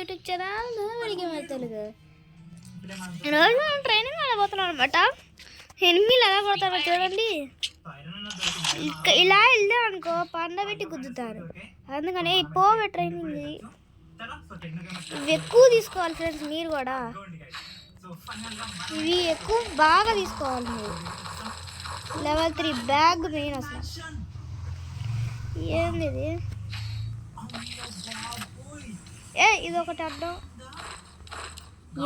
YouTube channel వీడికి తెలుగు. ఈరోజు మనం ట్రైనింగ్ వెళ్ళబోతున్నాం అనమాట. ఎనిమిది ఎలా కొడతారో చూడండి. ఇలా వెళ్ళా అనుకో పండబెట్టి గుద్దుతారు. అందుకని పోవే ట్రైనింగ్ ఇవి ఎక్కువ తీసుకోవాలి ఫ్రెండ్స్. మీరు కూడా ఇవి ఎక్కువ బాగా తీసుకోవాలి. మీరు లెవెల్ 3 బ్యాగ్ మెయిన్. అసలు ఏంది ఇది? ఇది ఒకటి అడ్డం.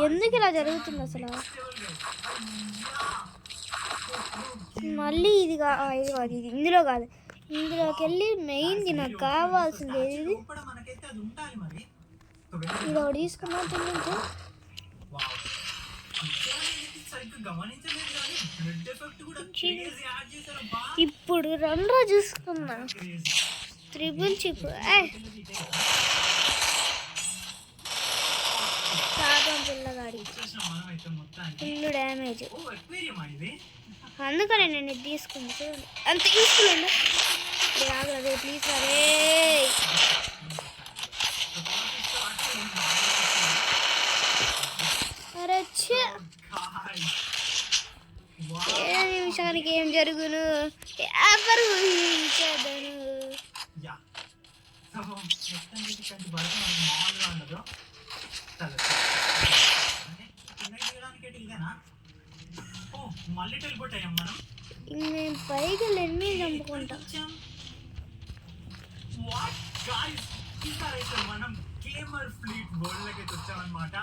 ఎందుకు ఇలా జరుగుతుంది అసలు? మళ్ళీ ఇది కాదు, ఇది ఇందులో కాదు. ఇందులోకి వెళ్ళి మెయిన్ది నాకు కావాల్సింది ఏది? ఇది ఒకటి తీసుకున్నా తింటే. ఇప్పుడు రెండో చూసుకున్నా ట్రిపుల్ చిప్. పిల్లగాడి ఫుల్ డ్యామేజ్. అందుకనే నేను ఇది తీసుకున్నా. చూడండి అంత తీసుకున్నాను. అదే ప్లీజ్ అరే. అరే ఏ నిమిషానికి ఏం జరుగును ఎవరు ఊహించదను. నేను పైకి ఎన్ని చంపుకుంటా. మనం గేమర్ ఫ్లీట్ వరల్డ్ లోకి వచ్చామన్నమాట.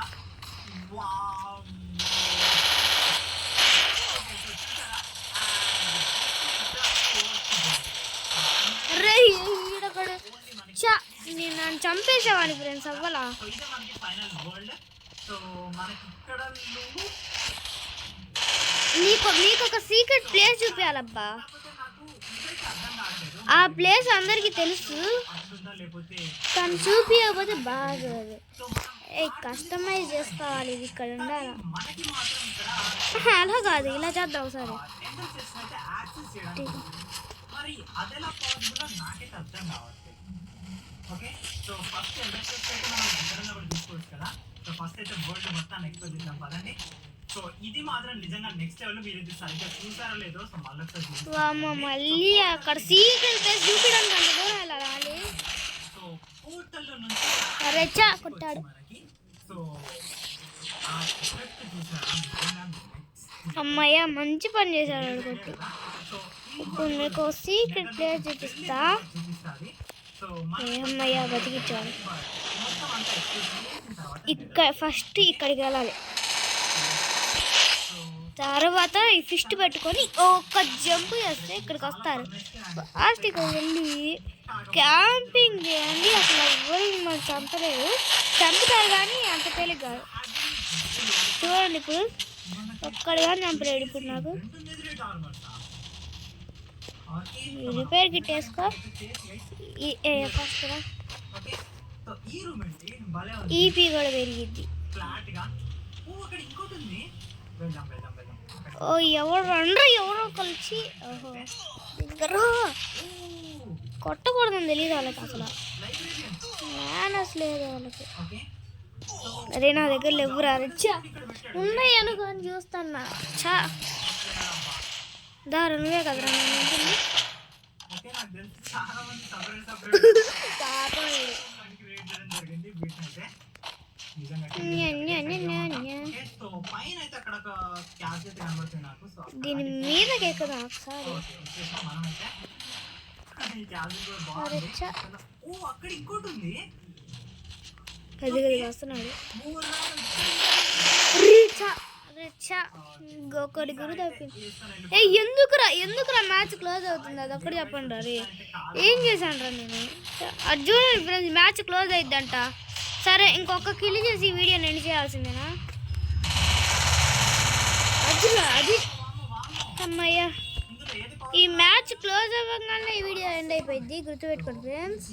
నేను నన్ను చంపేసేవాడిని ఫ్రెండ్స్. అవ్వాలా మీకు ఒక సీక్రెట్ ప్లేస్ చూపించాలబ్బా. ఆ ప్లేస్ అందరికి తెలుసు కానీ చూపించకపోతే బాగోదు. కస్టమైజ్ చేసుకోవాలి. ఇది ఇక్కడ ఉండాలి. అలా కాదు, ఇలా చేద్దాం ఒకసారి. మళ్ళీ అక్కడ సీక్రెట్ ప్లేస్ చూపించడానికి అంత దూరం వెళ్ళాలి. రెచ్చా కొట్టాడు. అమ్మయ్య మంచి పని చేశాడు కొట్టి. ఇప్పుడు మీకు సీక్రెట్ ప్లేస్ చూపిస్తా. అమ్మయ్య బతికిచ్చాడు. ఫస్ట్ ఇక్కడికి వెళ్ళాలి. తర్వాత ఈ ఫిస్ట్ పెట్టుకొని ఒక్క జంప్ చేస్తే ఇక్కడికి వస్తారు. లాస్ట్ ఇక్కడ వెళ్ళి క్యాంపింగ్ చేయండి. అసలు ఎవరు మిమ్మల్ని చంపలేదు. చంపుతారు కానీ అంత తేలిక కాదు. చూడండి ఇప్పుడు ఒక్కడు కానీ చంపలేడు. ఇప్పుడు నాకు రిపేర్ కిట్ వేసుకో. ఫస్ట్ ఈపీ కూడా పెరిగిద్ది. ఓ ఎవరు రండ్రు ఎవరో కలిసి. ఓహో దగ్గర కొట్టకూడదని తెలియదు వాళ్ళకి. అసలు మేనస్ లేదు వాళ్ళకి. అరే నా దగ్గర లేవురా. రిచ్చా ఉన్నాయి అనుకోని చూస్తాన్నా. చా దారు నువ్వే కదరా నేను ఉంటుంది. దీని మీదకి ఎక్కుదా ఒకసారి. వస్తున్నాడు ఒకటి గురి తప్పింది. ఎందుకురా మ్యాచ్ క్లోజ్ అవుతుంది? అది ఒక్కటి చెప్పండి. రే ఏం చేశాను రా నేను. అర్జున్ ఫ్రెండ్స్ మ్యాచ్ క్లోజ్ అయిద్దంట. సరే ఇంకొక కిల్ చేసి ఈ వీడియో ఎండ్ చేయాల్సిందేనా? అది అమ్మయ్య ఈ మ్యాచ్ క్లోజ్ అవ్వగానే ఈ వీడియో ఎండ్ అయిపోయింది. గుర్తుపెట్టుకోండి ఫ్రెండ్స్.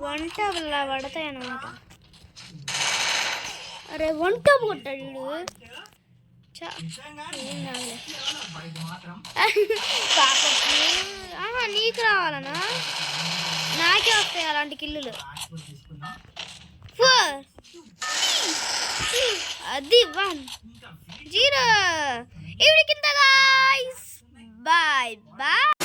వంట పడతాయి అన్నమాట. అరే వంట కొట్టాడు వీడు. ఏం కాదులే. ఏమన్నా నీకు రావాలనా? నాకే వస్తాయి అలాంటి కిల్లులు. 4 అది 1 0 ఇప్పుడు కింద గాయ్స్. Bye bye.